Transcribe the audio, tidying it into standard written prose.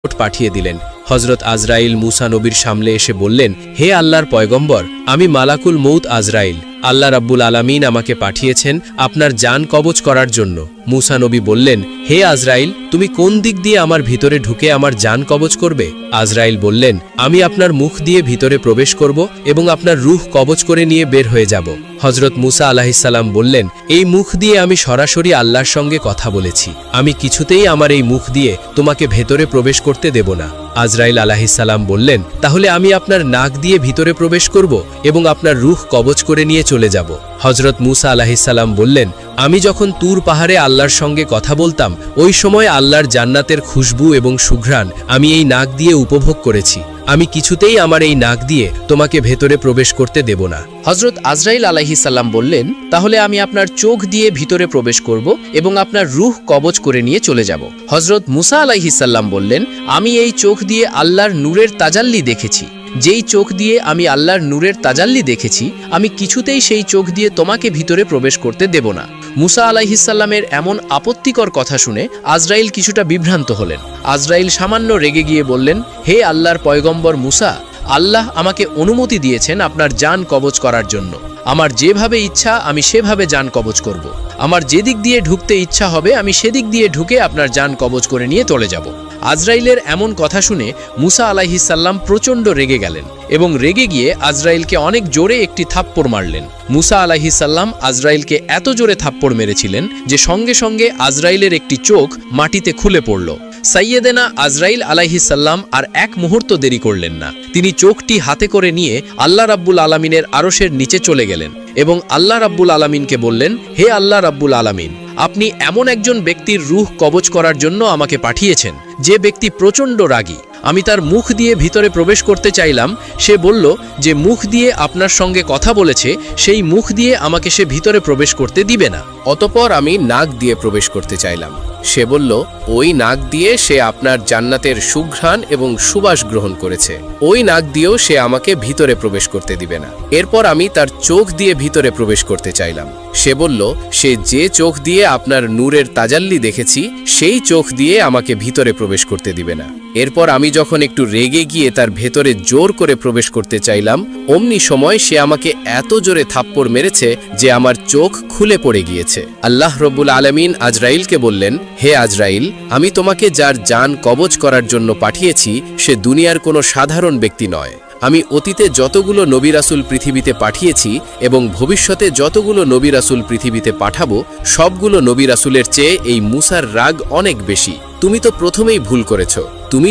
পাঠিয়ে দিলেন। হজরত আজরাইল মুসা নবীর সামনে এসে বললেন, হে আল্লাহর পয়গম্বর, আমি মালাকুল মৌত আজরাইল। আল্লাহ রাব্বুল আলামিন আমাকে পাঠিয়েছেন আপনার জান কবজ করার জন্য। মুসা নবী বললেন, হে আজরাইল, তুমি কোন দিক দিয়ে আমার ভিতরে ঢুকে আমার জান কবজ করবে? আজরাইল বললেন, আমি আপনার মুখ দিয়ে ভিতরে প্রবেশ করব এবং আপনার রূহ কবজ করে নিয়ে বের হয়ে যাব। হজরত মুসা আলাইহিসসালাম বললেন, এই মুখ দিয়ে আমি সরাসরি আল্লাহর সঙ্গে কথা বলেছি, আমি কিছুতেই আমার এই মুখ দিয়ে তোমাকে ভেতরে প্রবেশ করতে দেব না। আজরাইল আলাইহিসসালাম বললেন, তাহলে আমি আপনার নাক দিয়ে ভিতরে প্রবেশ করব এবং আপনার রূহ কবজ করে নিয়ে চলে যাব। হজরত মুসা আলাইহিসসালাম বললেন, আমি যখন তুর পাহাড়ে আল্লাহর সঙ্গে কথা বলতাম ওই সময় আল্লাহর জান্নাতের খুশবু এবং সুঘ্রাণ আমি এই নাক দিয়ে উপভোগ করেছি, আমি কিছুতেই আমার এই নাক দিয়ে তোমাকে ভেতরে প্রবেশ করতে দেব না। হজরত আজরাইল আলাইহিসসালাম বললেন, তাহলে আমি আপনার চোখ দিয়ে ভিতরে প্রবেশ করব এবং আপনার রূহ কবজ করে নিয়ে চলে যাব। হজরত মুসা আলাইহিসসালাম বললেন, আমি এই চোখ দিয়ে আল্লাহর নূরের তাজাল্লি দেখেছি, যেই চোখ দিয়ে আমি আল্লাহর নূরের তাজাল্লি দেখেছি আমি কিছুতেই সেই চোখ দিয়ে তোমাকে ভিতরে প্রবেশ করতে দেব না। মুসা আলাইহিসসালামের এমন আপত্তিকর কথা শুনে আজরাইল কিছুটা বিভ্রান্ত হলেন। আজরাইল সামান্য রেগে গিয়ে বললেন, হে আল্লাহর পয়গম্বর মুসা, আল্লাহ আমাকে অনুমতি দিয়েছেন আপনার জান কবজ করার জন্য। আমার যেভাবে ইচ্ছা আমি সেভাবে জান কবজ করব। আমার যেদিক দিয়ে ঢুকতে ইচ্ছা হবে আমি সেদিক দিয়ে ঢুকে আপনার জান কবজ করে নিয়ে চলে যাব। আজরাইলের এমন কথা শুনে মুসা আলাইহিসসালাম প্রচণ্ড রেগে গেলেন এবং রেগে গিয়ে আজরাইলকে অনেক জোরে একটি থাপ্পড় মারলেন। মুসা আলাইহিসসালাম আজরাইলকে এত জোরে থাপ্পড় মেরেছিলেন যে সঙ্গে সঙ্গে আজরাইলের একটি চোখ মাটিতে খুলে পড়ল। সাইয়েদেনা আজরাইল আলাইহিসসালাম আর এক মুহূর্ত দেরি করলেন না, তিনি চোখটি হাতে করে নিয়ে আল্লাহ রাব্বুল আলামিনের আরশের নিচে চলে গেলেন এবং আল্লাহ রাব্বুল আলামিনকে বললেন, হে আল্লাহ রাব্বুল আলামিন, আপনি এমন একজন ব্যক্তির রূহ কবজ করার জন্য আমাকে পাঠিয়েছেন যে ব্যক্তি প্রচণ্ড রাগী। আমি তার মুখ দিয়ে ভিতরে প্রবেশ করতে চাইলাম, সে বলল যে মুখ দিয়ে আপনার সঙ্গে কথা বলেছে সেই মুখ দিয়ে আমাকে সে ভিতরে প্রবেশ করতে দিবে না। অতঃপর আমি নাক দিয়ে প্রবেশ করতে চাইলাম, সে বলল ওই নাক দিয়ে সে আপনার জান্নাতের সুঘ্রাণ এবং সুবাস গ্রহণ করেছে, ওই নাক দিয়েও সে আমাকে ভিতরে প্রবেশ করতে দিবে না। এরপর আমি তার চোখ দিয়ে ভিতরে প্রবেশ করতে চাইলাম, সে বলল সে যে চোখ দিয়ে আপনার নূরের তাজাল্লি দেখেছি সেই চোখ দিয়ে আমাকে ভিতরে প্রবেশ করতে দিবে না। এরপর আমি যখন একটু রেগে গিয়ে তার ভেতরে জোর করে প্রবেশ করতে চাইলাম অমনি সময় সে আমাকে এত জোরে থাপ্পড় মেরেছে যে আমার চোখ খুলে পড়ে গিয়েছে। আল্লাহ রব্বুল আলামিন আজরাইলকে বললেন, হে আজরাইল, আমি তোমাকে যার জান কবজ করার জন্য পাঠিয়েছি সে দুনিয়ার কোনো সাধারণ ব্যক্তি নয়। আমি অতীতে যতগুলো নবী রাসূল পৃথিবীতে পাঠিয়েছি এবং ভবিষ্যতে যতগুলো নবী রাসূল পৃথিবীতে পাঠাবো সবগুলো নবী রাসূলের চেয়ে এই মুসার রাগ অনেক বেশি। তুমি তো প্রথমেই ভুল করেছ। তুমি